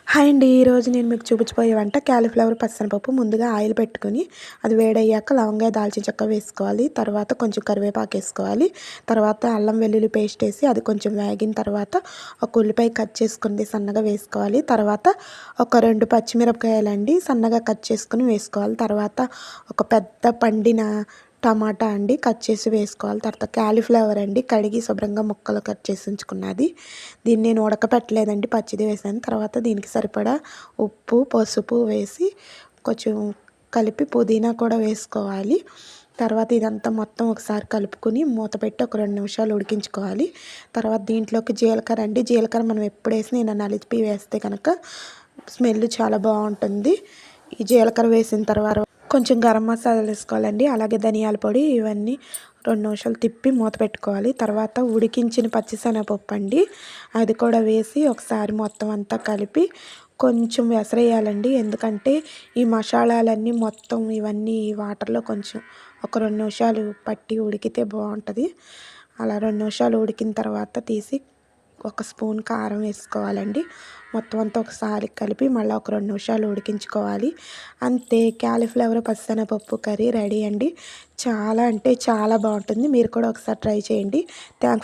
Hi అండి. ఈరోజు నేను మీకు చూపించబోయే వంట క్యాలీఫ్లవర్ పచ్చనపప్పు. ముందుగా ఆయిల్ పెట్టుకొని అది వేడయ్యాక లవంగా, దాల్చిన చెక్క వేసుకోవాలి. తర్వాత కొంచెం కరివేపాకు వేసుకోవాలి. తర్వాత అల్లం వెల్లుల్లి పేస్ట్ వేసి అది కొంచెం వేగిన తర్వాత ఒక ఉల్లిపాయ కట్ చేసుకుంది సన్నగా వేసుకోవాలి. తర్వాత ఒక 2 పచ్చిమిరపకాయలండి సన్నగా కట్ చేసుకుని వేసుకోవాలి. తర్వాత ఒక పెద్ద పండిన టమాటా అండి కట్ చేసి వేసుకోవాలి. తర్వాత క్యాలీఫ్లవర్ అండి కడిగి శుభ్రంగా ముక్కలు కట్ చేసి ఉంచుకున్నది. దీన్ని నేను ఉడకపెట్టలేదండి, పచ్చిది వేసాను. తర్వాత దీనికి సరిపడా ఉప్పు, పసుపు వేసి కొంచెం కలిపి పుదీనా కూడా వేసుకోవాలి. తర్వాత ఇదంతా మొత్తం ఒకసారి కలుపుకొని మూత పెట్టి ఒక 2 నిమిషాలు ఉడికించుకోవాలి. తర్వాత దీంట్లోకి జీలకర్ర అండి, జీలకర్ర మనం ఎప్పుడు వేసినా ఇలా నలిపి వేస్తే కనుక స్మెల్ చాలా బాగుంటుంది. ఈ జీలకర్ర వేసిన తర్వాత కొంచెం గరం మసాలాలు వేసుకోవాలండి, అలాగే ధనియాల పొడి. ఇవన్నీ 2 నిమిషాలు తిప్పి మూత పెట్టుకోవాలి. తర్వాత ఉడికించిన పచ్చిశనగపప్పు అండి, అది కూడా వేసి ఒకసారి మొత్తం అంతా కలిపి కొంచెం ఎసరేయాలండి. ఎందుకంటే ఈ మసాలాలన్నీ మొత్తం ఇవన్నీ వాటర్లో కొంచెం ఒక 2 నిమిషాలు పట్టి ఉడికితే బాగుంటుంది. అలా 2 నిమిషాలు ఉడికిన తర్వాత తీసి ఒక స్పూన్ కారం వేసుకోవాలండి. మొత్తం అంతా ఒకసారి కలిపి మళ్ళీ ఒక 2 నిమిషాలు ఉడికించుకోవాలి. అంతే, క్యాలీఫ్లవర్ పచ్చిశనగపప్పు కర్రీ రెడీ అండి. చాలా అంటే చాలా బాగుంటుంది. మీరు కూడా ఒకసారి ట్రై చేయండి. థ్యాంక్స్.